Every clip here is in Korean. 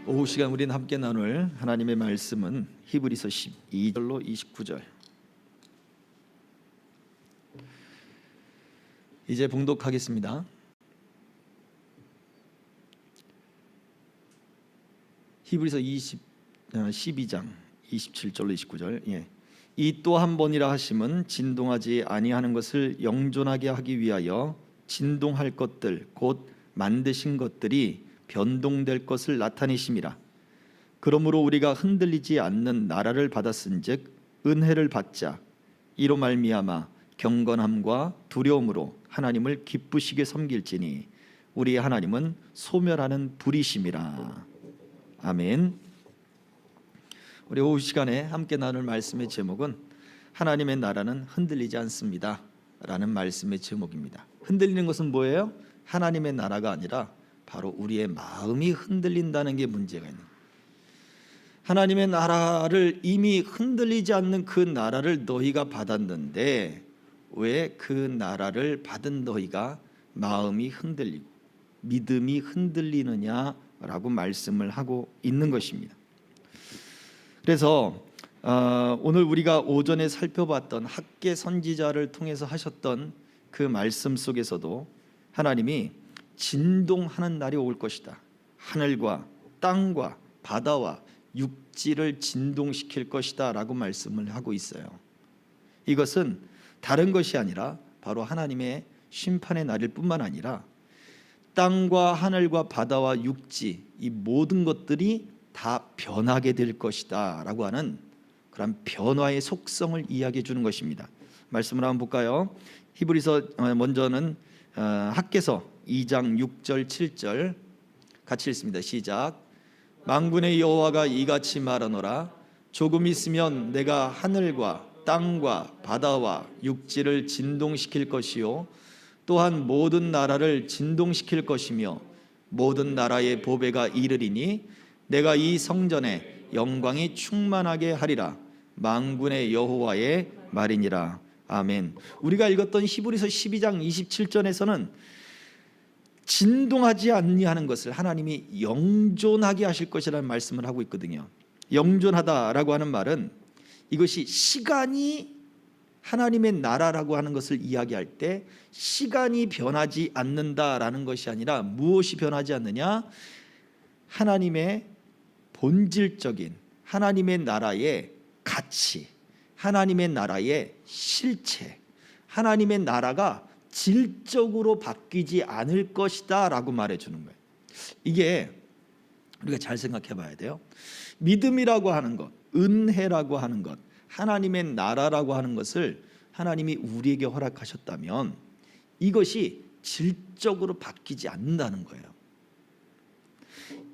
오후 시간 우리는 함께 나눌 하나님의 말씀은 히브리서 12절로 29절. 이제 봉독하겠습니다. 히브리서 12장 27절로 29절. 이 또 한 번이라 하심은 진동하지 아니하는 것을 영존하게 하기 위하여 진동할 것들 곧 만드신 것들이 변동될 것을 나타내심이라. 그러므로 우리가 흔들리지 않는 나라를 받았은즉 은혜를 받자. 이로 말미암아 경건함과 두려움으로 하나님을 기쁘시게 섬길지니 우리의 하나님은 소멸하는 불이심이라. 아멘. 우리 오후 시간에 함께 나눌 말씀의 제목은 하나님의 나라는 흔들리지 않습니다 라는 말씀의 제목입니다. 흔들리는 것은 뭐예요? 하나님의 나라가 아니라 바로 우리의 마음이 흔들린다는 게 문제가 있는 거예요. 하나님의 나라를 이미 흔들리지 않는 그 나라를 너희가 받았는데 왜 그 나라를 받은 너희가 마음이 흔들리고 믿음이 흔들리느냐라고 말씀을 하고 있는 것입니다. 그래서 오늘 우리가 오전에 살펴봤던 학개 선지자를 통해서 하셨던 그 말씀 속에서도 하나님이 진동하는 날이 올 것이다. 하늘과 땅과 바다와 육지를 진동시킬 것이다 라고 말씀을 하고 있어요. 이것은 다른 것이 아니라 바로 하나님의 심판의 날일 뿐만 아니라 땅과 하늘과 바다와 육지 이 모든 것들이 다 변하게 될 것이다 라고 하는 그런 변화의 속성을 이야기해 주는 것입니다. 말씀을 한번 볼까요? 히브리서 먼저는 학개서 2장 6절 7절 같이 읽습니다. 시작. 만군의 여호와가 이같이 말하노라. 조금 있으면 내가 하늘과 땅과 바다와 육지를 진동시킬 것이요 또한 모든 나라를 진동시킬 것이며 모든 나라의 보배가 이르리니 내가 이 성전에 영광이 충만하게 하리라. 만군의 여호와의 말이니라. 아멘. 우리가 읽었던 히브리서 12장 27절에서는 진동하지 아니하는 것을 하나님이 영존하게 하실 것이라는 말씀을 하고 있거든요. 영존하다라고 하는 말은 이것이 시간이 하나님의 나라라고 하는 것을 이야기할 때 시간이 변하지 않는다라는 것이 아니라 무엇이 변하지 않느냐? 하나님의 본질적인 하나님의 나라의 가치, 하나님의 나라의 실체, 하나님의 나라가 질적으로 바뀌지 않을 것이다 라고 말해주는 거예요. 이게 우리가 잘 생각해 봐야 돼요. 믿음이라고 하는 것, 은혜라고 하는 것, 하나님의 나라라고 하는 것을 하나님이 우리에게 허락하셨다면 이것이 질적으로 바뀌지 않는다는 거예요.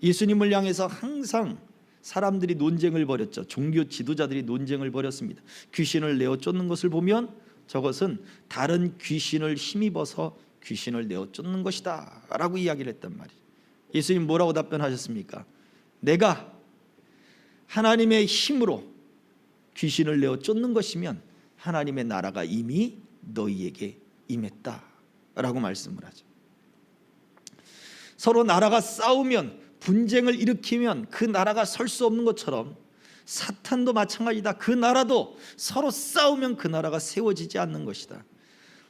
예수님을 향해서 항상 사람들이 논쟁을 벌였죠. 종교 지도자들이 논쟁을 벌였습니다. 귀신을 내어 쫓는 것을 보면 저것은 다른 귀신을 힘입어서 귀신을 내어 쫓는 것이다 라고 이야기를 했단 말이에요. 예수님 뭐라고 답변하셨습니까? 내가 하나님의 힘으로 귀신을 내어 쫓는 것이면 하나님의 나라가 이미 너희에게 임했다 라고 말씀을 하죠. 서로 나라가 싸우면 분쟁을 일으키면 그 나라가 설 수 없는 것처럼 사탄도 마찬가지다. 그 나라도 서로 싸우면 그 나라가 세워지지 않는 것이다.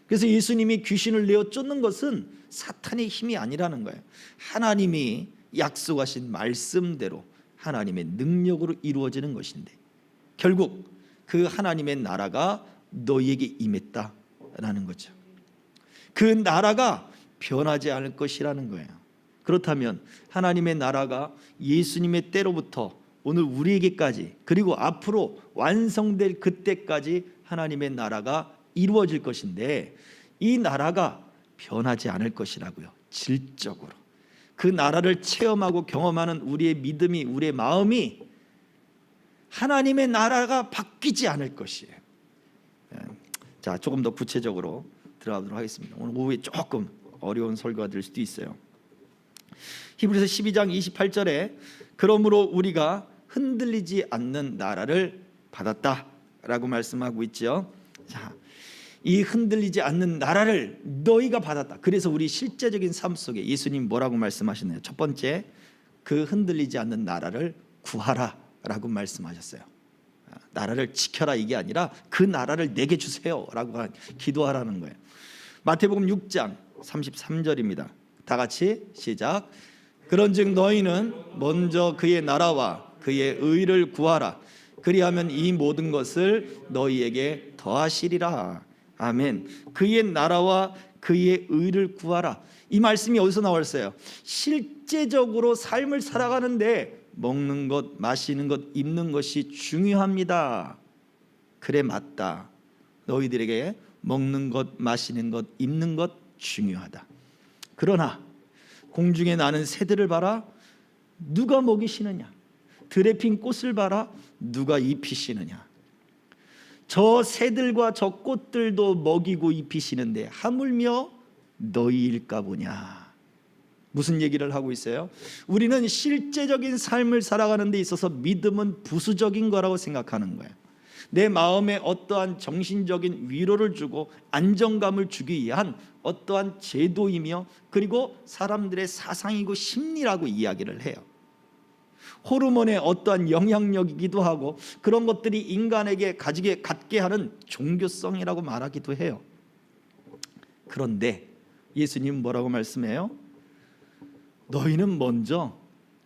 그래서 예수님이 귀신을 내어 쫓는 것은 사탄의 힘이 아니라는 거예요. 하나님이 약속하신 말씀대로 하나님의 능력으로 이루어지는 것인데 결국 그 하나님의 나라가 너희에게 임했다라는 거죠. 그 나라가 변하지 않을 것이라는 거예요. 그렇다면 하나님의 나라가 예수님의 때로부터 오늘 우리에게까지 그리고 앞으로 완성될 그때까지 하나님의 나라가 이루어질 것인데 이 나라가 변하지 않을 것이라고요. 질적으로 그 나라를 체험하고 경험하는 우리의 믿음이, 우리의 마음이 하나님의 나라가 바뀌지 않을 것이에요. 자, 조금 더 구체적으로 들어가도록 하겠습니다. 오늘 오후에 조금 어려운 설교가 될 수도 있어요. 히브리서 12장 28절에 그러므로 우리가 흔들리지 않는 나라를 받았다라고 말씀하고 있죠. 자, 이 흔들리지 않는 나라를 너희가 받았다. 그래서 우리 실제적인 삶 속에 예수님 뭐라고 말씀하시나요? 첫 번째, 그 흔들리지 않는 나라를 구하라라고 말씀하셨어요. 나라를 지켜라 이게 아니라 그 나라를 내게 주세요라고 기도하라는 거예요. 마태복음 6장 33절입니다. 다 같이 시작. 그런즉 너희는 먼저 그의 나라와 그의 의를 구하라. 그리하면 이 모든 것을 너희에게 더하시리라. 아멘. 그의 나라와 그의 의를 구하라. 이 말씀이 어디서 나왔어요? 실제적으로 삶을 살아가는데 먹는 것, 마시는 것, 입는 것이 중요합니다. 그래 맞다. 너희들에게 먹는 것, 마시는 것, 입는 것 중요하다. 그러나 공중에 나는 새들을 봐라. 누가 먹이시느냐? 들에 핀 꽃을 봐라. 누가 입히시느냐? 저 새들과 저 꽃들도 먹이고 입히시는데 하물며 너희일까 보냐. 무슨 얘기를 하고 있어요? 우리는 실제적인 삶을 살아가는 데 있어서 믿음은 부수적인 거라고 생각하는 거예요. 내 마음에 어떠한 정신적인 위로를 주고 안정감을 주기 위한 어떠한 제도이며 그리고 사람들의 사상이고 심리라고 이야기를 해요. 호르몬의 어떠한 영향력이기도 하고 그런 것들이 인간에게 갖게 하는 종교성이라고 말하기도 해요. 그런데 예수님 뭐라고 말씀해요? 너희는 먼저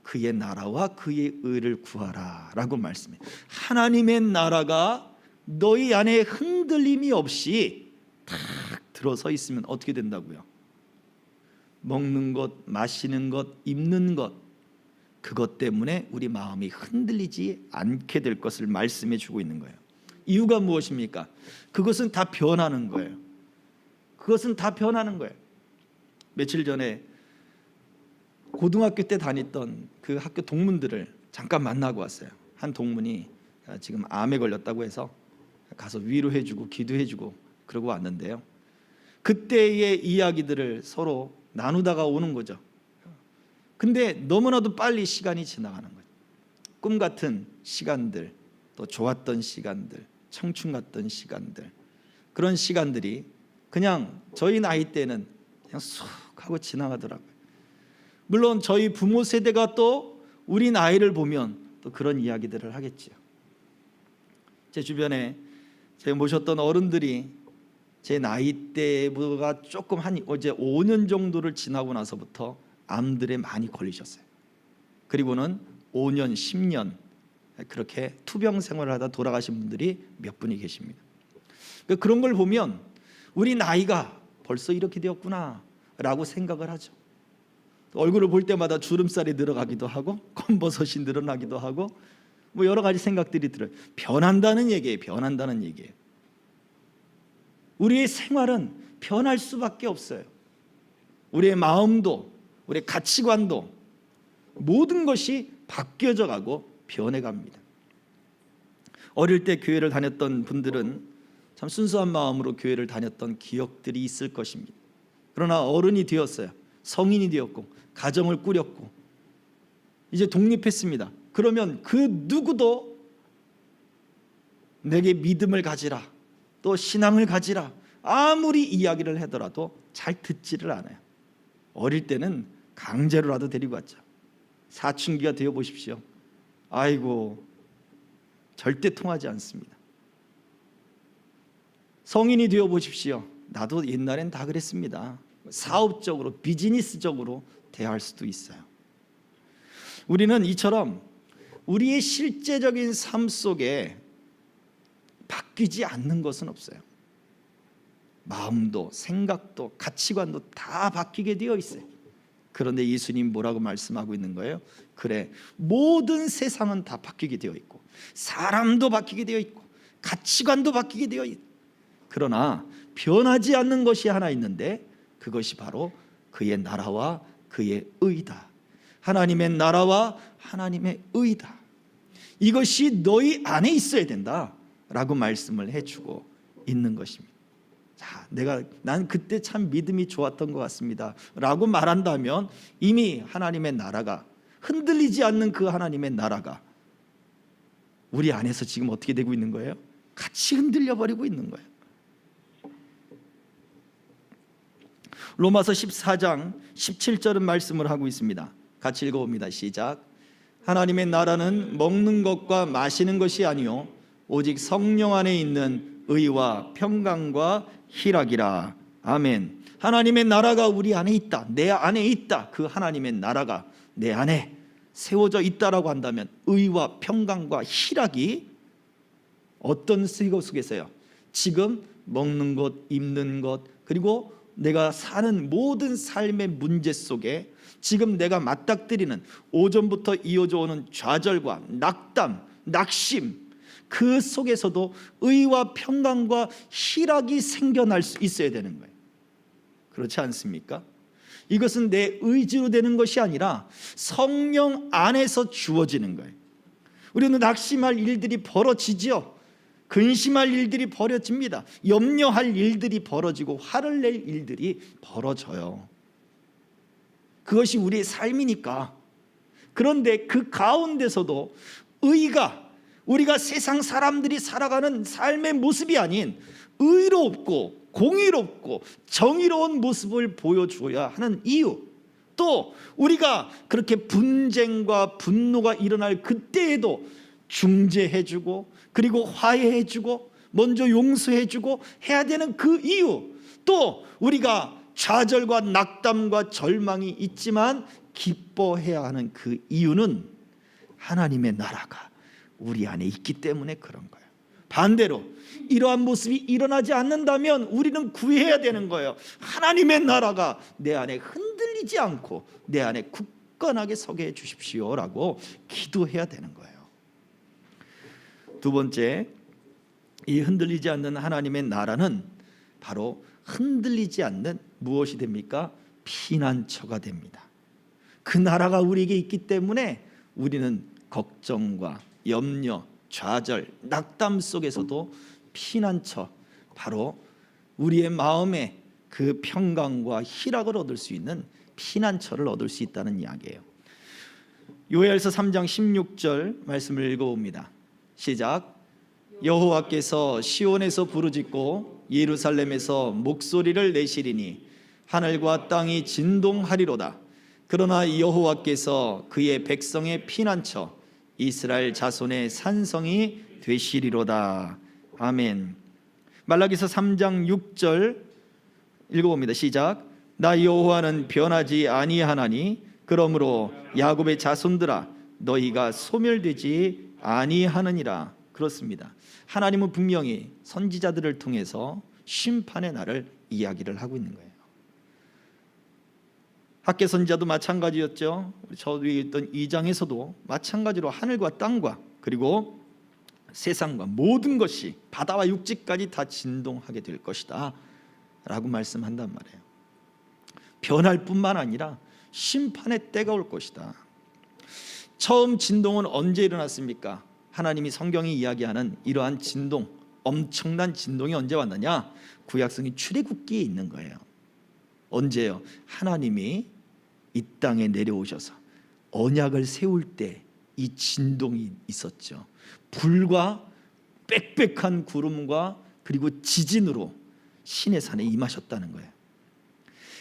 그의 나라와 그의 의를 구하라 라고 말씀해요. 하나님의 나라가 너희 안에 흔들림이 없이 탁 들어서 있으면 어떻게 된다고요? 먹는 것, 마시는 것, 입는 것, 그것 때문에 우리 마음이 흔들리지 않게 될 것을 말씀해 주고 있는 거예요. 이유가 무엇입니까? 그것은 다 변하는 거예요. 그것은 다 변하는 거예요. 며칠 전에 고등학교 때 다녔던 그 학교 동문들을 잠깐 만나고 왔어요. 한 동문이 지금 암에 걸렸다고 해서 가서 위로해주고 기도해주고 그러고 왔는데요. 그때의 이야기들을 서로 나누다가 오는 거죠. 근데 너무나도 빨리 시간이 지나가는 거예요. 꿈 같은 시간들, 또 좋았던 시간들, 청춘 같던 시간들, 그런 시간들이 그냥 저희 나이 때는 그냥 쑥 하고 지나가더라고요. 물론 저희 부모 세대가 또 우리 나이를 보면 또 그런 이야기들을 하겠죠. 제 주변에 제가 모셨던 어른들이 제 나이대보다 조금 이제 5년 정도를 지나고 나서부터 암들에 많이 걸리셨어요. 그리고는 5년, 10년 그렇게 투병 생활을 하다 돌아가신 분들이 몇 분이 계십니다. 그런 걸 보면 우리 나이가 벌써 이렇게 되었구나 라고 생각을 하죠. 얼굴을 볼 때마다 주름살이 늘어가기도 하고 검버섯이 늘어나기도 하고 뭐 여러 가지 생각들이 들어요. 변한다는 얘기예요. 변한다는 얘기예요. 우리의 생활은 변할 수밖에 없어요. 우리의 마음도 우리의 가치관도 모든 것이 바뀌어져 가고 변해갑니다. 어릴 때 교회를 다녔던 분들은 참 순수한 마음으로 교회를 다녔던 기억들이 있을 것입니다. 그러나 어른이 되었어요. 성인이 되었고 가정을 꾸렸고 이제 독립했습니다. 그러면 그 누구도 내게 믿음을 가지라, 또 신앙을 가지라 아무리 이야기를 하더라도 잘 듣지를 않아요. 어릴 때는 강제로라도 데리고 왔죠. 사춘기가 되어 보십시오. 아이고 절대 통하지 않습니다. 성인이 되어 보십시오. 나도 옛날엔 다 그랬습니다. 사업적으로 비즈니스적으로 대할 수도 있어요. 우리는 이처럼 우리의 실제적인 삶 속에 바뀌지 않는 것은 없어요. 마음도 생각도 가치관도 다 바뀌게 되어 있어요. 그런데 예수님 뭐라고 말씀하고 있는 거예요? 그래, 모든 세상은 다 바뀌게 되어 있고 사람도 바뀌게 되어 있고 가치관도 바뀌게 되어 있고 그러나 변하지 않는 것이 하나 있는데 그것이 바로 그의 나라와 그의 의다. 하나님의 나라와 하나님의 의다. 이것이 너희 안에 있어야 된다라고 말씀을 해주고 있는 것입니다. 자, 난 그때 참 믿음이 좋았던 것 같습니다 라고 말한다면 이미 하나님의 나라가 흔들리지 않는 그 하나님의 나라가 우리 안에서 지금 어떻게 되고 있는 거예요? 같이 흔들려 버리고 있는 거예요. 로마서 14장 17절은 말씀을 하고 있습니다. 같이 읽어봅니다. 시작. 하나님의 나라는 먹는 것과 마시는 것이 아니요 오직 성령 안에 있는 의와 평강과 희락이라. 아멘. 하나님의 나라가 우리 안에 있다, 내 안에 있다. 그 하나님의 나라가 내 안에 세워져 있다라고 한다면 의와 평강과 희락이 어떤 것 속에서요? 지금 먹는 것, 입는 것, 그리고 내가 사는 모든 삶의 문제 속에 지금 내가 맞닥뜨리는 오전부터 이어져 오는 좌절과 낙담, 낙심, 그 속에서도 의와 평강과 희락이 생겨날 수 있어야 되는 거예요. 그렇지 않습니까? 이것은 내 의지로 되는 것이 아니라 성령 안에서 주어지는 거예요. 우리는 낙심할 일들이 벌어지지요. 근심할 일들이 벌어집니다. 염려할 일들이 벌어지고 화를 낼 일들이 벌어져요. 그것이 우리의 삶이니까. 그런데 그 가운데서도 의가, 우리가 세상 사람들이 살아가는 삶의 모습이 아닌 의롭고 공의롭고 정의로운 모습을 보여줘야 하는 이유, 또 우리가 그렇게 분쟁과 분노가 일어날 그때에도 중재해주고 그리고 화해해주고 먼저 용서해주고 해야 되는 그 이유, 또 우리가 좌절과 낙담과 절망이 있지만 기뻐해야 하는 그 이유는 하나님의 나라가 우리 안에 있기 때문에 그런 거예요. 반대로 이러한 모습이 일어나지 않는다면 우리는 구해야 되는 거예요. 하나님의 나라가 내 안에 흔들리지 않고 내 안에 굳건하게 서게 해 주십시오라고 기도해야 되는 거예요. 두 번째, 이 흔들리지 않는 하나님의 나라는 바로 흔들리지 않는 무엇이 됩니까? 피난처가 됩니다. 그 나라가 우리에게 있기 때문에 우리는 걱정과 염려, 좌절, 낙담 속에서도 피난처, 바로 우리의 마음에 그 평강과 희락을 얻을 수 있는 피난처를 얻을 수 있다는 이야기예요. 요엘서 3장 16절 말씀을 읽어봅니다. 시작. 여호와께서 시온에서 부르짖고 예루살렘에서 목소리를 내시리니 하늘과 땅이 진동하리로다. 그러나 여호와께서 그의 백성의 피난처 이스라엘 자손의 산성이 되시리로다. 아멘. 말라기서 3장 6절 읽어봅니다. 시작. 나 여호와는 변하지 아니하나니 그러므로 야곱의 자손들아 너희가 소멸되지 아니하느니라. 그렇습니다. 하나님은 분명히 선지자들을 통해서 심판의 날을 이야기를 하고 있는 거예요. 학개 선지자도 마찬가지였죠. 저도 읽던 2장에서도 마찬가지로 하늘과 땅과 그리고 세상과 모든 것이 바다와 육지까지 다 진동하게 될 것이다 라고 말씀한단 말이에요. 변할 뿐만 아니라 심판의 때가 올 것이다. 처음 진동은 언제 일어났습니까? 하나님이 성경이 이야기하는 이러한 진동, 엄청난 진동이 언제 왔느냐? 구약성이 출애굽기에 있는 거예요. 언제요? 하나님이 이 땅에 내려오셔서 언약을 세울 때 이 진동이 있었죠. 불과 빽빽한 구름과 그리고 지진으로 시내산에 임하셨다는 거예요.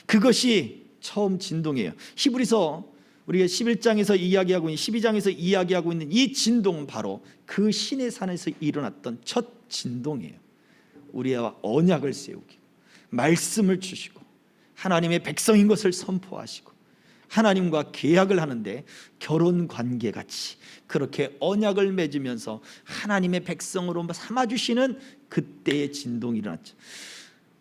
그것이 처음 진동이에요. 히브리서 우리가 11장에서 이야기하고 있는 12장에서 이야기하고 있는 이 진동은 바로 그 시내산에서 일어났던 첫 진동이에요. 우리와 언약을 세우기, 말씀을 주시고 하나님의 백성인 것을 선포하시고 하나님과 계약을 하는데 결혼 관계 같이 그렇게 언약을 맺으면서 하나님의 백성으로 삼아주시는 그때의 진동이 일어났죠.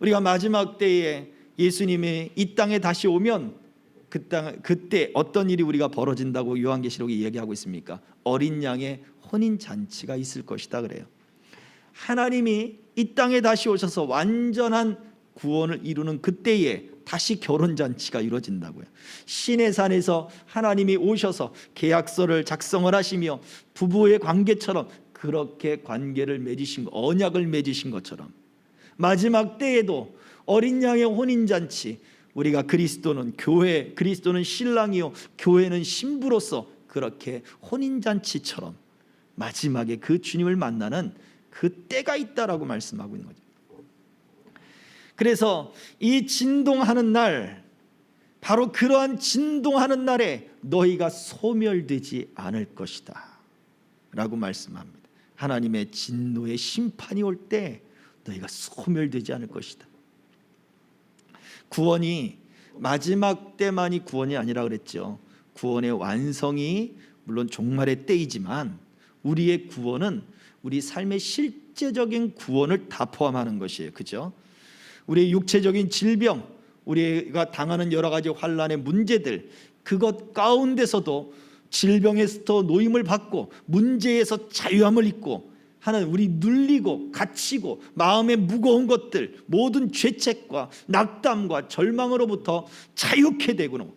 우리가 마지막 때에 예수님이 이 땅에 다시 오면 그때 어떤 일이 우리가 벌어진다고 요한계시록이 얘기하고 있습니까? 어린 양의 혼인잔치가 있을 것이다 그래요. 하나님이 이 땅에 다시 오셔서 완전한 구원을 이루는 그때에 다시 결혼잔치가 이루어진다고요. 시내산에서 하나님이 오셔서 계약서를 작성을 하시며 부부의 관계처럼 그렇게 관계를 맺으신 것, 언약을 맺으신 것처럼 마지막 때에도 어린 양의 혼인잔치, 우리가 그리스도는 교회, 그리스도는 신랑이요 교회는 신부로서 그렇게 혼인잔치처럼 마지막에 그 주님을 만나는 그 때가 있다라고 말씀하고 있는 거죠. 그래서 이 진동하는 날, 바로 그러한 진동하는 날에 너희가 소멸되지 않을 것이다 라고 말씀합니다. 하나님의 진노의 심판이 올 때 너희가 소멸되지 않을 것이다. 구원이 마지막 때만이 구원이 아니라 그랬죠. 구원의 완성이 물론 종말의 때이지만 우리의 구원은 우리 삶의 실제적인 구원을 다 포함하는 것이에요. 그죠? 우리의 육체적인 질병, 우리가 당하는 여러 가지 환난의 문제들, 그것 가운데서도 질병에서 노임을 받고 문제에서 자유함을 입고 하는 우리 눌리고 갇히고 마음의 무거운 것들, 모든 죄책과 낙담과 절망으로부터 자유케 되고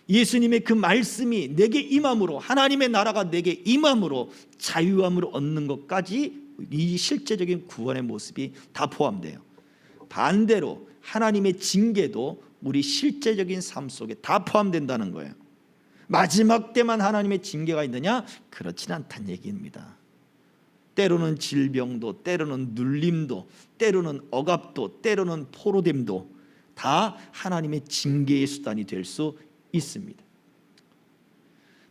예수님의 그 말씀이 내게 임함으로, 하나님의 나라가 내게 임함으로 자유함을 얻는 것까지 이 실제적인 구원의 모습이 다 포함돼요. 반대로 하나님의 징계도 우리 실제적인 삶 속에 다 포함된다는 거예요. 마지막 때만 하나님의 징계가 있느냐? 그렇지는 않다는 얘기입니다. 때로는 질병도, 때로는 눌림도, 때로는 억압도, 때로는 포로됨도 다 하나님의 징계의 수단이 될 수 있습니다.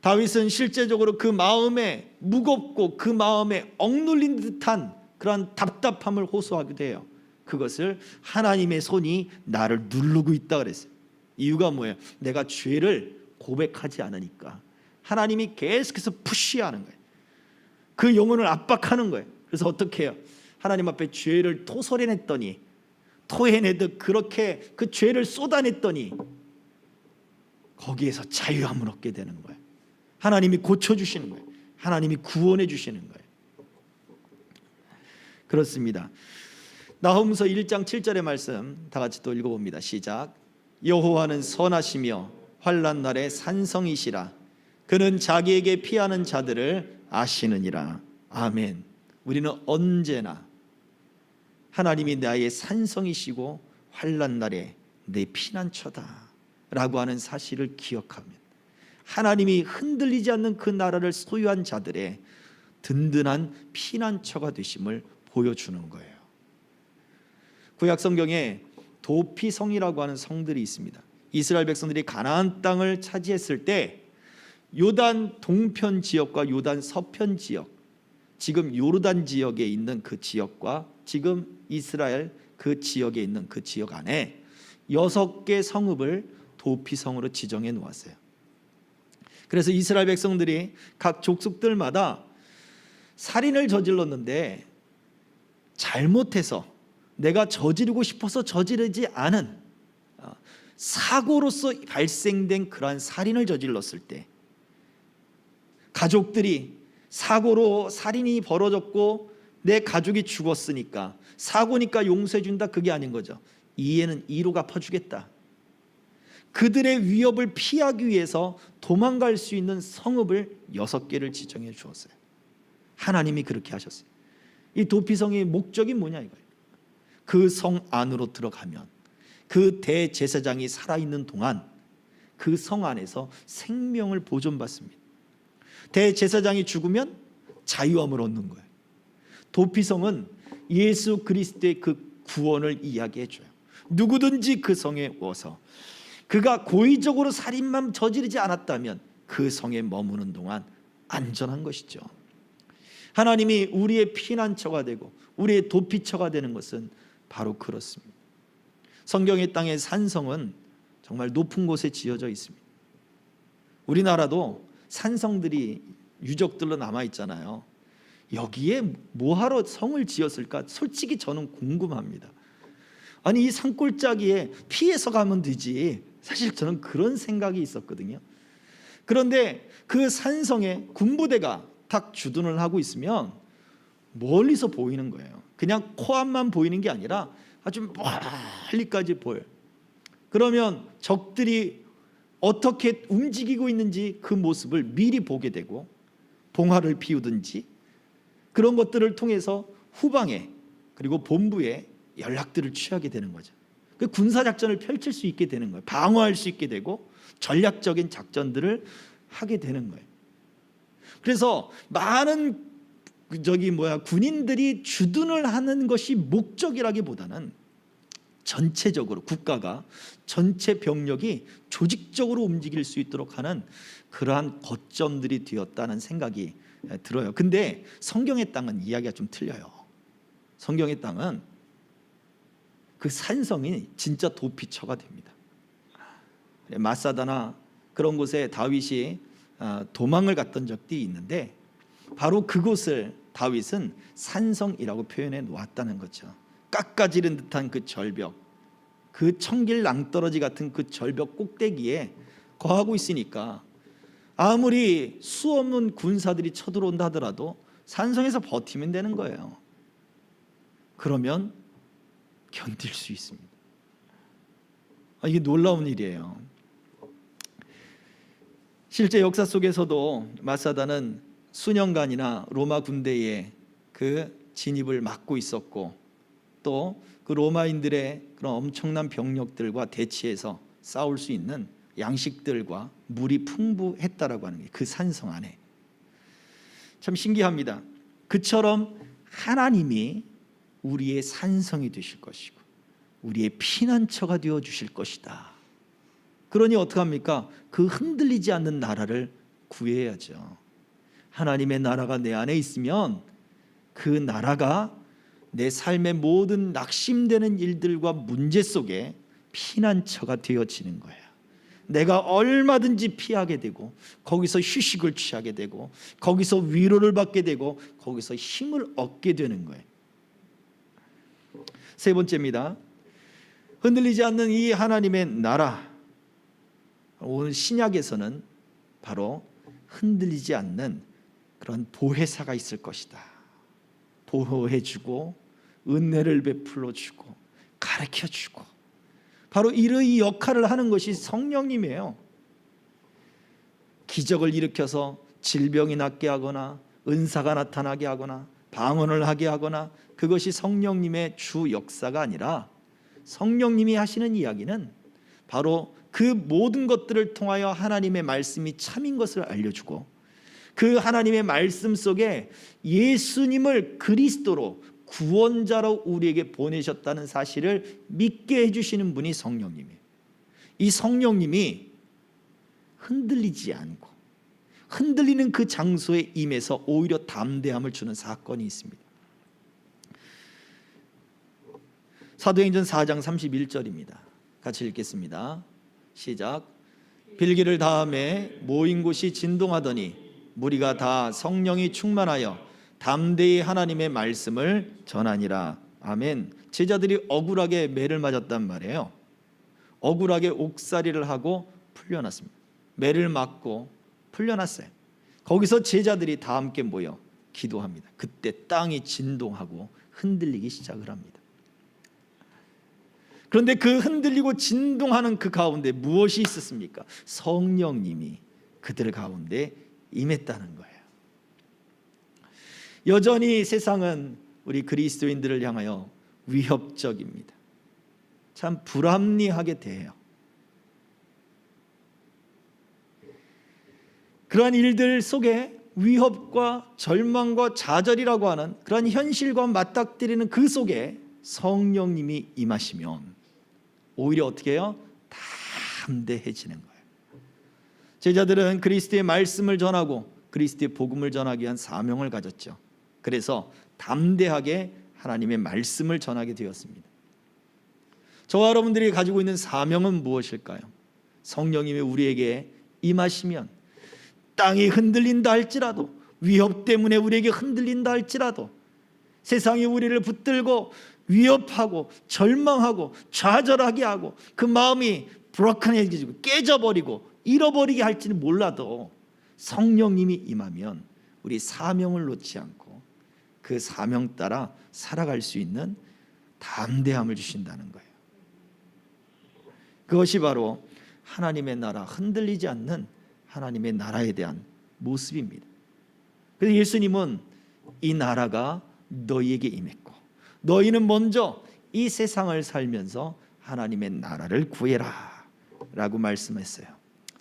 다윗은 실제적으로 그 마음에 무겁고 그 마음에 억눌린 듯한 그러한 답답함을 호소하기도 해요. 그것을 하나님의 손이 나를 누르고 있다 그랬어요. 이유가 뭐예요? 내가 죄를 고백하지 않으니까 하나님이 계속해서 푸시하는 거예요. 그 영혼을 압박하는 거예요. 그래서 어떻게 해요? 하나님 앞에 죄를 토설해냈더니, 토해내듯 그렇게 그 죄를 쏟아냈더니 거기에서 자유함을 얻게 되는 거예요. 하나님이 고쳐주시는 거예요. 하나님이 구원해 주시는 거예요. 그렇습니다. 나홈서 1장 7절의 말씀 다 같이 또 읽어봅니다. 시작. 여호와는 선하시며 환난 날에 산성이시라. 그는 자기에게 피하는 자들을 아시느니라. 아멘. 우리는 언제나 하나님이 나의 산성이시고 환난 날에 내 피난처다 라고 하는 사실을 기억하면 하나님이 흔들리지 않는 그 나라를 소유한 자들의 든든한 피난처가 되심을 보여주는 거예요. 구약 성경에 도피성이라고 하는 성들이 있습니다. 이스라엘 백성들이 가나안 땅을 차지했을 때 요단 동편 지역과 요단 서편 지역, 지금 요르단 지역에 있는 그 지역과 지금 이스라엘 그 지역에 있는 그 지역 안에 6개 성읍을 도피성으로 지정해 놓았어요. 그래서 이스라엘 백성들이 각 족속들마다 살인을 저질렀는데 잘못해서 내가 저지르고 싶어서 저지르지 않은 사고로서 발생된 그러한 살인을 저질렀을 때 가족들이 사고로 살인이 벌어졌고 내 가족이 죽었으니까 사고니까 용서해 준다, 그게 아닌 거죠. 이에는 이로 갚아주겠다. 그들의 위협을 피하기 위해서 도망갈 수 있는 성읍을 6개를 지정해 주었어요. 하나님이 그렇게 하셨어요. 이 도피성의 목적이 뭐냐 이거예요. 그 성 안으로 들어가면 그 대제사장이 살아있는 동안 그 성 안에서 생명을 보존받습니다. 대제사장이 죽으면 자유함을 얻는 거예요. 도피성은 예수 그리스도의 그 구원을 이야기해 줘요. 누구든지 그 성에 와서 그가 고의적으로 살인만 저지르지 않았다면 그 성에 머무는 동안 안전한 것이죠. 하나님이 우리의 피난처가 되고 우리의 도피처가 되는 것은 바로 그렇습니다. 성경의 땅의 산성은 정말 높은 곳에 지어져 있습니다. 우리나라도 산성들이 유적들로 남아 있잖아요. 여기에 뭐하러 성을 지었을까? 솔직히 저는 궁금합니다. 아니 이 산골짜기에 피해서 가면 되지. 사실 저는 그런 생각이 있었거든요. 그런데 그 산성에 군부대가 딱 주둔을 하고 있으면 멀리서 보이는 거예요. 그냥 코앞만 보이는 게 아니라 아주 멀리까지 보여요. 그러면 적들이 어떻게 움직이고 있는지 그 모습을 미리 보게 되고 봉화를 피우든지 그런 것들을 통해서 후방에 그리고 본부에 연락들을 취하게 되는 거죠. 그 군사작전을 펼칠 수 있게 되는 거예요. 방어할 수 있게 되고 전략적인 작전들을 하게 되는 거예요. 그래서 많은 군인들이 주둔을 하는 것이 목적이라기보다는 전체적으로 국가가 전체 병력이 조직적으로 움직일 수 있도록 하는 그러한 거점들이 되었다는 생각이 들어요. 근데 성경의 땅은 이야기가 좀 틀려요. 성경의 땅은 그 산성이 진짜 도피처가 됩니다. 마사다나 그런 곳에 다윗이 도망을 갔던 적도 있는데 바로 그곳을 다윗은 산성이라고 표현해 놓았다는 거죠. 깎아지른 듯한 그 절벽, 그 청길 낭떠러지 같은 그 절벽 꼭대기에 거하고 있으니까 아무리 수없는 군사들이 쳐들어온다 하더라도 산성에서 버티면 되는 거예요. 그러면 견딜 수 있습니다. 이게 놀라운 일이에요. 실제 역사 속에서도 마사다는 수년간이나 로마 군대의 그 진입을 막고 있었고 또 그 로마인들의 그런 엄청난 병력들과 대치해서 싸울 수 있는 양식들과 물이 풍부했다라고 하는 게 그 산성 안에 참 신기합니다. 그처럼 하나님이 우리의 산성이 되실 것이고 우리의 피난처가 되어 주실 것이다. 그러니 어떡합니까? 그 흔들리지 않는 나라를 구해야죠. 하나님의 나라가 내 안에 있으면 그 나라가 내 삶의 모든 낙심되는 일들과 문제 속에 피난처가 되어지는 거예요. 내가 얼마든지 피하게 되고 거기서 휴식을 취하게 되고 거기서 위로를 받게 되고 거기서 힘을 얻게 되는 거예요. 세 번째입니다. 흔들리지 않는 이 하나님의 나라, 오늘 신약에서는 바로 흔들리지 않는 그런 보혜사가 있을 것이다. 보호해주고 은혜를 베풀어주고 가르쳐주고 바로 이 역할을 하는 것이 성령님이에요. 기적을 일으켜서 질병이 낫게 하거나 은사가 나타나게 하거나 방언을 하게 하거나 그것이 성령님의 주 역사가 아니라 성령님이 하시는 이야기는 바로 그 모든 것들을 통하여 하나님의 말씀이 참인 것을 알려주고 그 하나님의 말씀 속에 예수님을 그리스도로 구원자로 우리에게 보내셨다는 사실을 믿게 해주시는 분이 성령님이에요. 이 성령님이 흔들리지 않고 흔들리는 그 장소에 임해서 오히려 담대함을 주는 사건이 있습니다. 사도행전 4장 31절입니다. 같이 읽겠습니다. 시작. 빌기를 다음에 모인 곳이 진동하더니 무리가 다 성령이 충만하여 담대히 하나님의 말씀을 전하니라. 아멘. 제자들이 억울하게 매를 맞았단 말이에요. 억울하게 옥살이를 하고 풀려났습니다. 매를 맞고 풀려났어요. 거기서 제자들이 다 함께 모여 기도합니다. 그때 땅이 진동하고 흔들리기 시작을 합니다. 그런데 그 흔들리고 진동하는 그 가운데 무엇이 있었습니까? 성령님이 그들 가운데 임했다는 거예요. 여전히 세상은 우리 그리스도인들을 향하여 위협적입니다. 참 불합리하게 대해요. 그러한 일들 속에 위협과 절망과 좌절이라고 하는 그러한 현실과 맞닥뜨리는 그 속에 성령님이 임하시면 오히려 어떻게 해요? 담대해지는 거예요. 제자들은 그리스도의 말씀을 전하고 그리스도의 복음을 전하기 위한 사명을 가졌죠. 그래서 담대하게 하나님의 말씀을 전하게 되었습니다. 저와 여러분들이 가지고 있는 사명은 무엇일까요? 성령님이 우리에게 임하시면 땅이 흔들린다 할지라도 위협 때문에 우리에게 흔들린다 할지라도 세상이 우리를 붙들고 위협하고 절망하고 좌절하게 하고 그 마음이 브로큰해지고 깨져버리고 잃어버리게 할지는 몰라도 성령님이 임하면 우리 사명을 놓지 않고 그 사명 따라 살아갈 수 있는 담대함을 주신다는 거예요. 그것이 바로 하나님의 나라, 흔들리지 않는 하나님의 나라에 대한 모습입니다. 그래서 예수님은 이 나라가 너희에게 임했고 너희는 먼저 이 세상을 살면서 하나님의 나라를 구해라 라고 말씀했어요.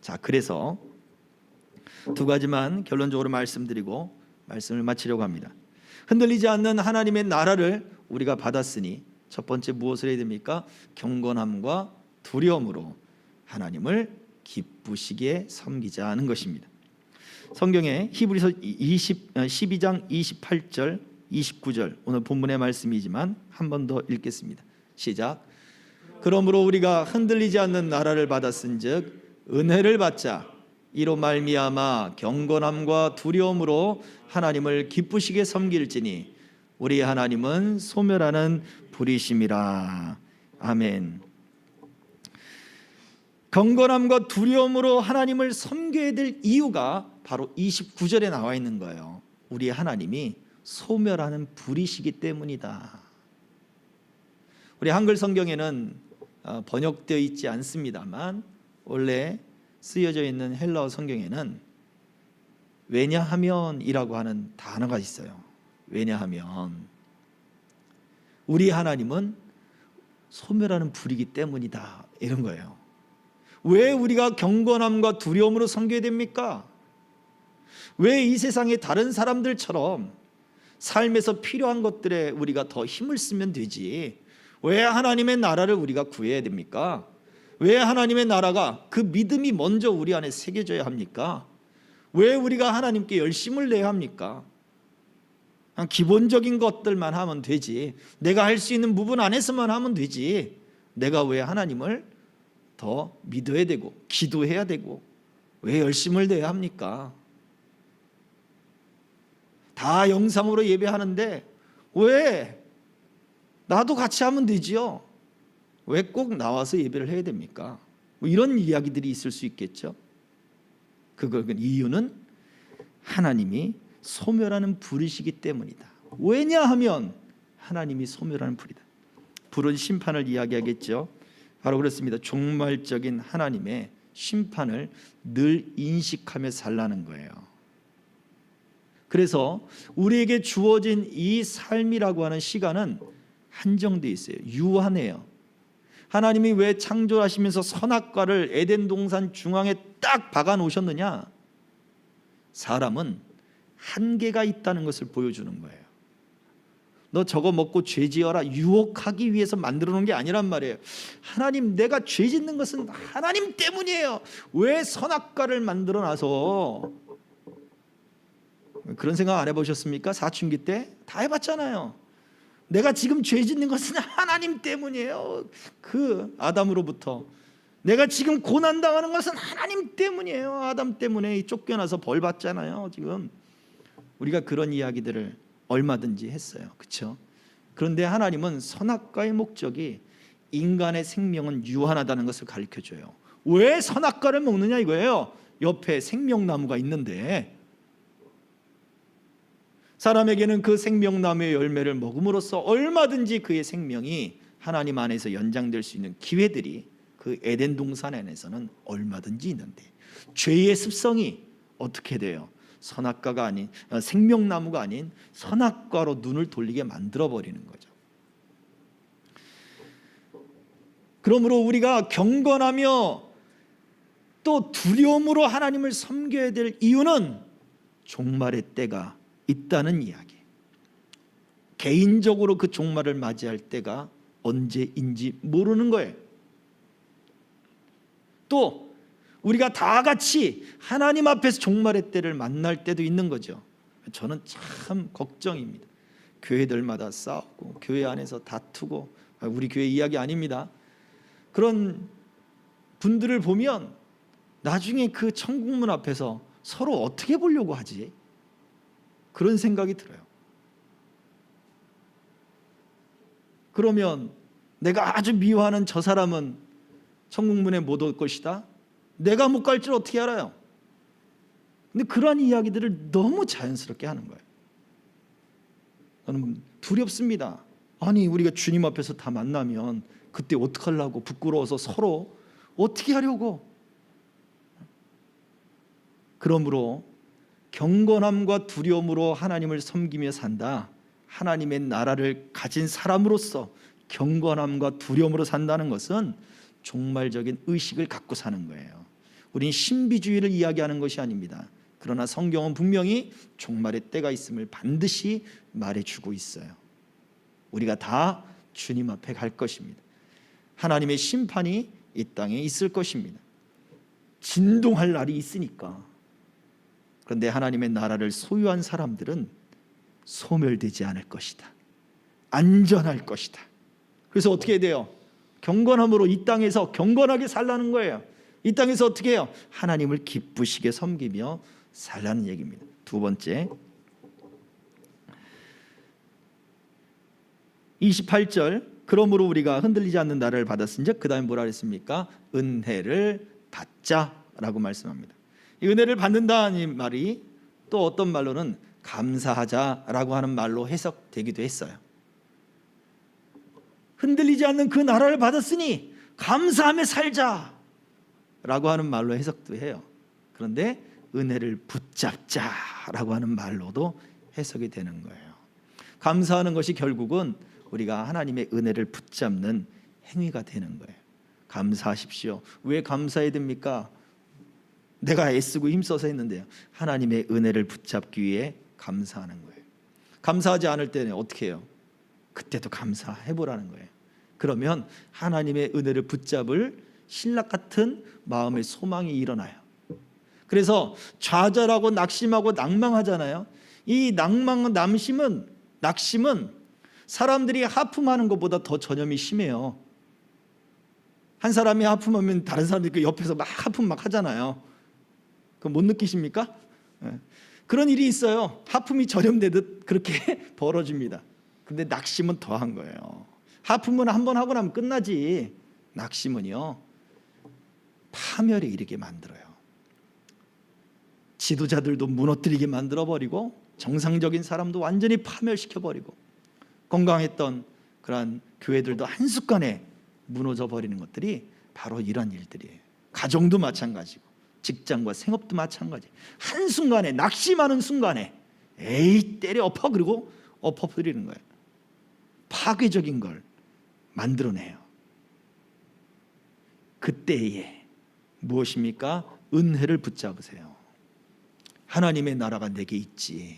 자, 그래서 두 가지만 결론적으로 말씀드리고 말씀을 마치려고 합니다. 흔들리지 않는 하나님의 나라를 우리가 받았으니 첫 번째 무엇을 해야 됩니까? 경건함과 두려움으로 하나님을 기쁘시게 섬기자 하는 것입니다. 성경에 히브리서 12장 28절 29절 오늘 본문의 말씀이지만 한 번 더 읽겠습니다. 시작. 그러므로 우리가 흔들리지 않는 나라를 받았은즉 은혜를 받자. 이로 말미암아 경건함과 두려움으로 하나님을 기쁘시게 섬길지니 우리 하나님은 소멸하는 불이심이라. 아멘. 경건함과 두려움으로 하나님을 섬겨야 될 이유가 바로 29절에 나와 있는 거예요. 우리 하나님이 소멸하는 불이시기 때문이다. 우리 한글 성경에는 번역되어 있지 않습니다만 원래 쓰여져 있는 헬라어 성경에는 왜냐하면이라고 하는 단어가 있어요. 왜냐하면 우리 하나님은 소멸하는 불이기 때문이다, 이런 거예요. 왜 우리가 경건함과 두려움으로 섬겨야 됩니까? 왜 이 세상의 다른 사람들처럼 삶에서 필요한 것들에 우리가 더 힘을 쓰면 되지, 왜 하나님의 나라를 우리가 구해야 됩니까? 왜 하나님의 나라가 그 믿음이 먼저 우리 안에 새겨져야 합니까? 왜 우리가 하나님께 열심을 내야 합니까? 그냥 기본적인 것들만 하면 되지, 내가 할 수 있는 부분 안에서만 하면 되지, 내가 왜 하나님을 더 믿어야 되고 기도해야 되고 왜 열심을 내야 합니까? 다 영상으로 예배하는데 왜 나도 같이 하면 되지요? 왜 꼭 나와서 예배를 해야 됩니까? 뭐 이런 이야기들이 있을 수 있겠죠. 그 이유는 하나님이 소멸하는 불이시기 때문이다. 왜냐하면 하나님이 소멸하는 불이다. 불은 심판을 이야기하겠죠. 바로 그렇습니다. 종말적인 하나님의 심판을 늘 인식하며 살라는 거예요. 그래서 우리에게 주어진 이 삶이라고 하는 시간은 한정되어 있어요. 유한해요. 하나님이 왜 창조하시면서 선악과를 에덴 동산 중앙에 딱 박아 놓으셨느냐? 사람은 한계가 있다는 것을 보여주는 거예요. 너 저거 먹고 죄 지어라 유혹하기 위해서 만들어 놓은 게 아니란 말이에요. 하나님, 내가 죄 짓는 것은 하나님 때문이에요. 왜 선악과를 만들어 놔서? 그런 생각 안 해보셨습니까? 사춘기 때 다 해봤잖아요. 내가 지금 죄 짓는 것은 하나님 때문이에요. 그 아담으로부터 내가 지금 고난당하는 것은 하나님 때문이에요. 아담 때문에 쫓겨나서 벌 받잖아요. 지금 우리가 그런 이야기들을 얼마든지 했어요. 그렇죠? 그런데 하나님은 선악과의 목적이 인간의 생명은 유한하다는 것을 가르쳐줘요. 왜 선악과를 먹느냐 이거예요. 옆에 생명나무가 있는데 사람에게는 그 생명나무의 열매를 먹음으로써 얼마든지 그의 생명이 하나님 안에서 연장될 수 있는 기회들이 그 에덴 동산 안에서는 얼마든지 있는데 죄의 습성이 어떻게 돼요? 선악과가 아닌 생명나무가 아닌 선악과로 눈을 돌리게 만들어 버리는 거죠. 그러므로 우리가 경건하며 또 두려움으로 하나님을 섬겨야 될 이유는 종말의 때가 있다는 이야기. 개인적으로 그 종말을 맞이할 때가 언제인지 모르는 거예요. 또 우리가 다 같이 하나님 앞에서 종말의 때를 만날 때도 있는 거죠. 저는 참 걱정입니다. 교회들마다 싸우고 교회 안에서 다투고, 우리 교회 이야기 아닙니다. 그런 분들을 보면 나중에 그 천국문 앞에서 서로 어떻게 보려고 하지? 그런 생각이 들어요. 그러면 내가 아주 미워하는 저 사람은 천국문에 못 올 것이다. 내가 못 갈 줄 어떻게 알아요? 근데 그러한 이야기들을 너무 자연스럽게 하는 거예요. 저는 두렵습니다. 아니, 우리가 주님 앞에서 다 만나면 그때 어떡하려고, 부끄러워서 서로 어떻게 하려고. 그러므로 경건함과 두려움으로 하나님을 섬기며 산다. 하나님의 나라를 가진 사람으로서 경건함과 두려움으로 산다는 것은 종말적인 의식을 갖고 사는 거예요. 우리는 신비주의를 이야기하는 것이 아닙니다. 그러나 성경은 분명히 종말의 때가 있음을 반드시 말해주고 있어요. 우리가 다 주님 앞에 갈 것입니다. 하나님의 심판이 이 땅에 있을 것입니다. 진동할 날이 있으니까. 그런데 하나님의 나라를 소유한 사람들은 소멸되지 않을 것이다. 안전할 것이다. 그래서 어떻게 돼요? 경건함으로 이 땅에서 경건하게 살라는 거예요. 이 땅에서 어떻게 해요? 하나님을 기쁘시게 섬기며 살라는 얘기입니다. 두 번째, 28절, 그러므로 우리가 흔들리지 않는 나라를 받았은즉, 그 다음에 뭐라 그랬습니까? 은혜를 받자라고 말씀합니다. 이 은혜를 받는다는 말이 또 어떤 말로는 감사하자라고 하는 말로 해석되기도 했어요. 흔들리지 않는 그 나라를 받았으니 감사하며 살자라고 하는 말로 해석도 해요. 그런데 은혜를 붙잡자라고 하는 말로도 해석이 되는 거예요. 감사하는 것이 결국은 우리가 하나님의 은혜를 붙잡는 행위가 되는 거예요. 감사하십시오. 왜 감사해야 됩니까? 내가 애쓰고 힘써서 했는데요. 하나님의 은혜를 붙잡기 위해 감사하는 거예요. 감사하지 않을 때는 어떻게 해요? 그때도 감사해보라는 거예요. 그러면 하나님의 은혜를 붙잡을 신락 같은 마음의 소망이 일어나요. 그래서 좌절하고 낙심하고 낭망하잖아요. 이 낙심은 사람들이 하품하는 것보다 더 전염이 심해요. 한 사람이 하품하면 다른 사람들이 옆에서 막 하품 막 하잖아요. 그거 못 느끼십니까? 그런 일이 있어요. 하품이 전염되듯 그렇게 벌어집니다. 근데 낙심은 더한 거예요. 하품은 한번 하고 나면 끝나지, 낙심은요 파멸에 이르게 만들어요. 지도자들도 무너뜨리게 만들어버리고 정상적인 사람도 완전히 파멸시켜버리고 건강했던 그러한 교회들도 한순간에 무너져버리는 것들이 바로 이런 일들이에요. 가정도 마찬가지고 직장과 생업도 마찬가지. 한순간에, 낙심하는 순간에 에이 때려 엎어, 그리고 엎어버리는 거예요. 파괴적인 걸 만들어내요. 그때에 무엇입니까? 은혜를 붙잡으세요. 하나님의 나라가 내게 있지.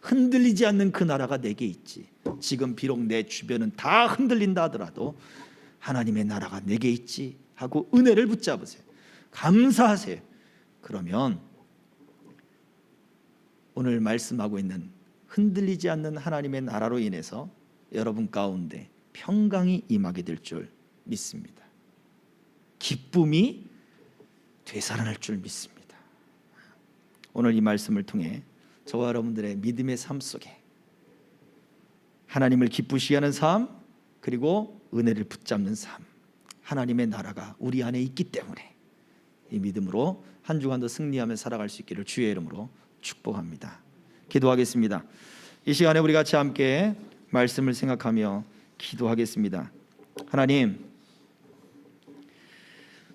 흔들리지 않는 그 나라가 내게 있지. 지금 비록 내 주변은 다 흔들린다 하더라도 하나님의 나라가 내게 있지 하고 은혜를 붙잡으세요. 감사하세요. 그러면 오늘 말씀하고 있는 흔들리지 않는 하나님의 나라로 인해서 여러분 가운데 평강이 임하게 될 줄 믿습니다. 기쁨이 되살아날 줄 믿습니다. 오늘 이 말씀을 통해 저와 여러분들의 믿음의 삶 속에 하나님을 기쁘시게 하는 삶, 그리고 은혜를 붙잡는 삶, 하나님의 나라가 우리 안에 있기 때문에 이 믿음으로 한 주간도 승리하며 살아갈 수 있기를 주의 이름으로 축복합니다. 기도하겠습니다. 이 시간에 우리 같이 함께 말씀을 생각하며 기도하겠습니다. 하나님,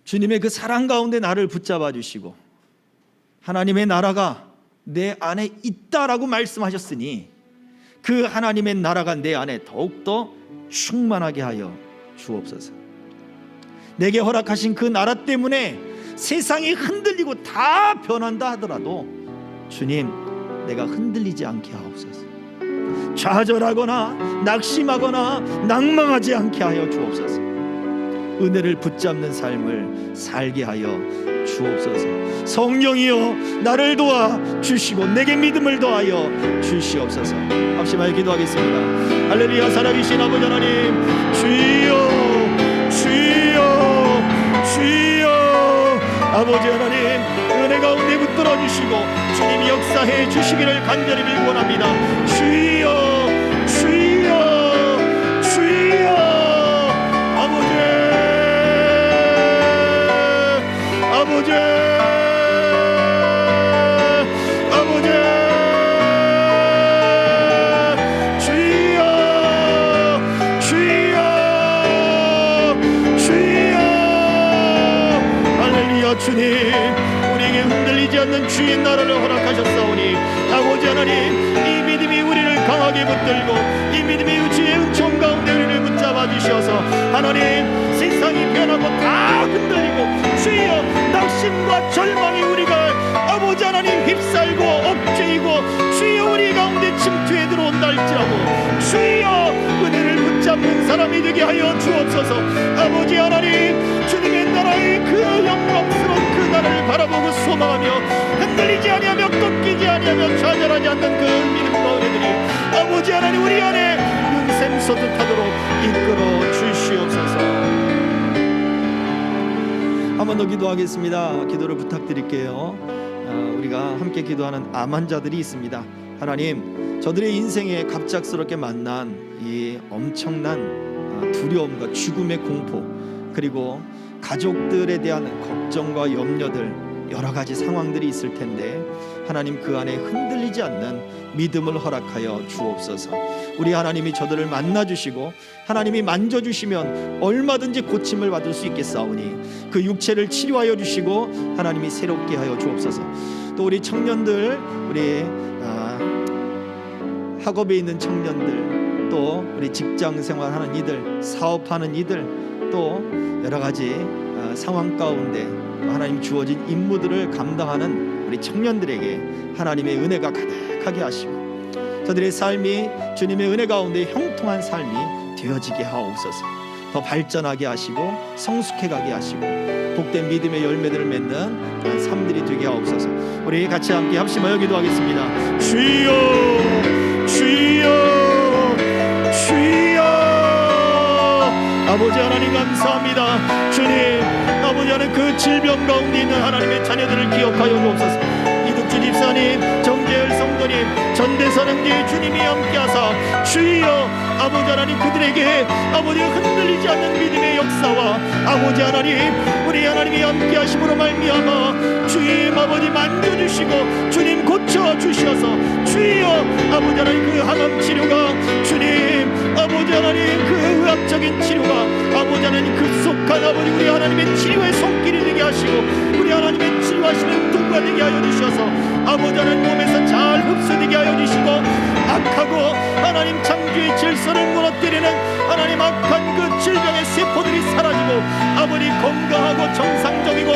주님의 그 사랑 가운데 나를 붙잡아 주시고 하나님의 나라가 내 안에 있다라고 말씀하셨으니 그 하나님의 나라가 내 안에 더욱더 충만하게 하여 주옵소서. 내게 허락하신 그 나라 때문에 세상이 흔들리고 다 변한다 하더라도 주님, 내가 흔들리지 않게 하옵소서. 좌절하거나 낙심하거나 낭망하지 않게 하여 주옵소서. 은혜를 붙잡는 삶을 살게 하여 주옵소서. 성령이여 나를 도와 주시고 내게 믿음을 더하여 주시옵소서. 합심하여 기도하겠습니다. 할렐루야. 살아계신 아버지 하나님, 주여 주여 주여, 아버지 하나님 은혜 가운데 붙들어 주시고 주님이 역사해 주시기를 간절히 빌고 원합니다. 주여 주여 주여, 아버지 아버지 아버지, 주여 주여 주여, 할렐루야. 주님, 우리에게 흔들리지 않는 주의 나라를 허락하셨사오니 아버지 하나님, 이 믿음이 우리를 강하게 붙들고 이 믿음이 주의 은총 가운데 우리를 붙잡아 주셔서 하나님, 세상이 변하고 다 흔들리고 주여 낙심과 절망이 우리가 아버지 하나님 휩쓸고 억제이고 주여 우리 가운데 침투해 들어온다 할지라도 주여 은혜를 붙잡는 사람이 되게 하여 주옵소서. 아버지 하나님, 주님의 나라의 그 영광스러운 그 나라를 바라보고 소망하며 흔들리지 아니하며 꺾이지 아니하며 좌절하지 않는 그 믿음과 은혜들이 아버지 하나님 우리 안에 샘솟듯하도록 이끌어 주시옵소서. 한 번 더 기도하겠습니다. 기도를 부탁드릴게요. 우리가 함께 기도하는 암 환자들이 있습니다. 하나님, 저들의 인생에 갑작스럽게 만난 이 엄청난 두려움과 죽음의 공포, 그리고 가족들에 대한 걱정과 염려들, 여러 가지 상황들이 있을 텐데 하나님, 그 안에 흔들리지 않는 믿음을 허락하여 주옵소서. 우리 하나님이 저들을 만나주시고 하나님이 만져주시면 얼마든지 고침을 받을 수 있겠사오니 그 육체를 치료하여 주시고 하나님이 새롭게 하여 주옵소서. 또 우리 청년들, 우리 학업에 있는 청년들, 또 우리 직장 생활하는 이들, 사업하는 이들, 또 여러 가지 상황 가운데 하나님 주어진 임무들을 감당하는 우리 청년들에게 하나님의 은혜가 가득하게 하시고 저들의 삶이 주님의 은혜 가운데 형통한 삶이 되어지게 하옵소서. 더 발전하게 하시고 성숙해 가게 하시고 복된 믿음의 열매들을 맺는 그런 삶들이 되게 하옵소서. 우리 같이 함께 합심하여 기도하겠습니다. 주여, 주여, 주여. 아버지 하나님 감사합니다. 주님, 아버지 하나님 그 질병 가운데 있는 하나님의 자녀들을 기억하여 주옵소서. 이득주 집사님, 정재열 성도님, 전대선언지 주님이 함께하사 주여 아버지 하나님 그들에게 아버지 흔들리지 않는 믿음의 역사와 아버지 하나님 우리 하나님이 함께하심으로 말미암아 주님 아버지 만져주시고 주님 고쳐주셔서 주여 아버지 하나님 그 항암 치료가 주님 아버지 하나님 그 의학적인 치료가 아버지 하나님 급속한 아버지 우리 하나님의 치료의 손길이 되게 하시고 우리 하나님의 치료하시는 도구가 되게 하여 주셔서 아버지 하나님 몸에서 잘 흡수되게 하여 주시고 악하고 하나님 창조의 질서를 무너뜨리는 하나님 악한 그 질병의 세포들이 사라지고 아버지 건강하고 정상적이고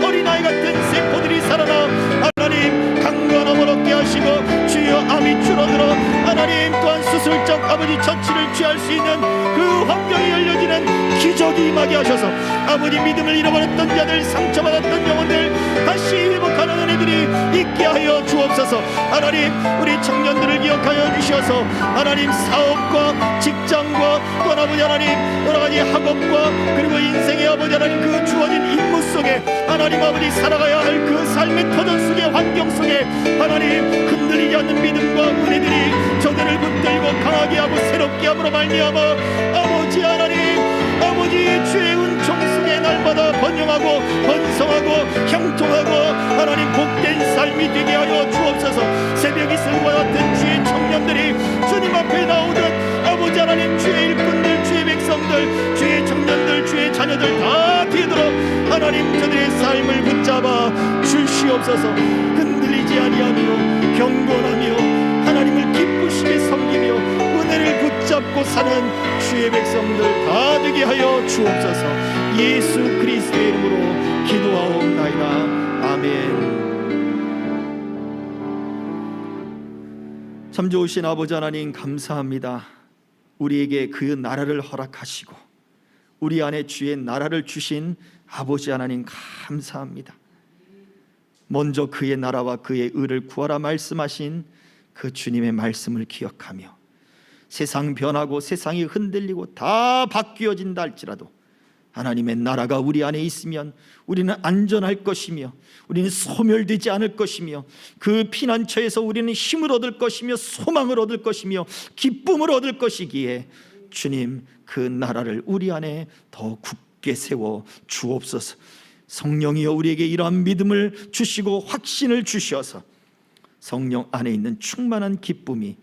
어린아이 같은 세포들이 살아나 하나님 강건함을 얻게 하시고 주여 암이 줄어들어 하나님 또한 수술적 아버지 처치를 취할 수 있는 그 환경이 열려지는 기적이 임하게 하셔서 아버지 믿음을 잃어버렸던 자들 상처받았던 영혼들 다시 회복하는 은혜들이 있게 하여 주옵소서. 하나님 우리 청년들을 기억하여 주셔서 하나님 사업과 직장과 또 아버지 하나님 여러가지 학업과 그리고 인생의 아버지 하나님 그 주어진 임무 속에 하나님 아버지 살아가야 할 그 삶의 터전 속의 환경 속에 하나님 흔들리지 않는 믿음과 은혜들이 저들을 붙들고 강하게 하고 새롭게 함으로 말미암아 아버지 하나님 아버지 주의 은총 속에 날마다 번영하고 번성하고 형통하고 하나님 복된 삶이 되게 하여 주옵소서. 새벽 이슬과 같은 주의 청년들이 주님 앞에 나오듯 아버지 하나님 주의 일꾼들 주의 백성들 주의 청년들 주의 자녀들 다 뒤돌아 하나님 저들의 삶을 붙잡아 주시옵소서. 흔들리지 아니하며 경건하며 하나님을 기쁘시게 섬기며 은혜를 붙잡고 사는 주의 백성들 다 되게 하여 주옵소서. 예수 그리스도의 이름으로 기도하옵나이다. 아멘. 참 좋으신 아버지 하나님 감사합니다. 우리에게 그 나라를 허락하시고 우리 안에 주의 나라를 주신 아버지 하나님 감사합니다. 먼저 그의 나라와 그의 의를 구하라 말씀하신 그 주님의 말씀을 기억하며 세상 변하고 세상이 흔들리고 다 바뀌어진다 할지라도 하나님의 나라가 우리 안에 있으면 우리는 안전할 것이며 우리는 소멸되지 않을 것이며 그 피난처에서 우리는 힘을 얻을 것이며 소망을 얻을 것이며 기쁨을 얻을 것이기에 주님 그 나라를 우리 안에 더 굳게 세워 주옵소서. 성령이여 우리에게 이러한 믿음을 주시고 확신을 주셔서 성령 안에 있는 충만한 기쁨이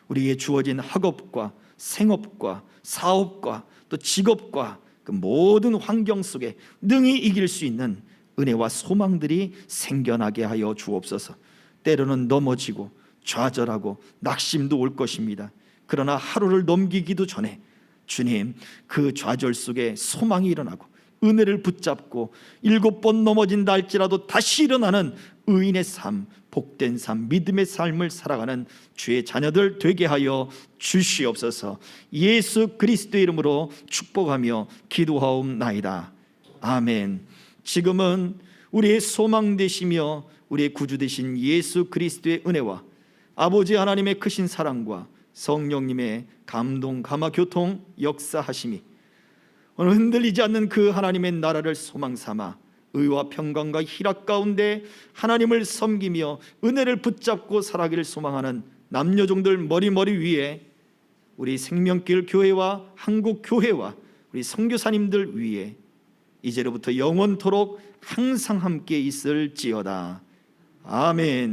우리에게 주어진 학업과 생업과 사업과 또 직업과 그 모든 환경 속에 능히 이길 수 있는 은혜와 소망들이 생겨나게 하여 주옵소서. 때로는 넘어지고 좌절하고 낙심도 올 것입니다. 그러나 하루를 넘기기도 전에 주님 그 좌절 속에 소망이 일어나고 은혜를 붙잡고 7번 넘어진다 할지라도 다시 일어나는 의인의 삶 복된 삶, 믿음의 삶을 살아가는 주의 자녀들 되게 하여 주시옵소서. 예수 그리스도의 이름으로 축복하며 기도하옵나이다. 아멘. 지금은 우리의 소망 되시며 우리의 구주 되신 예수 그리스도의 은혜와 아버지 하나님의 크신 사랑과 성령님의 감동, 감화, 교통, 역사하심이 오늘 흔들리지 않는 그 하나님의 나라를 소망 삼아 의와 평강과 희락 가운데 하나님을 섬기며 은혜를 붙잡고 살아가기를 소망하는 남녀종들 머리 위에 우리 생명길 교회와 한국 교회와 우리 선교사님들 위에 이제로부터 영원토록 항상 함께 있을지어다. 아멘.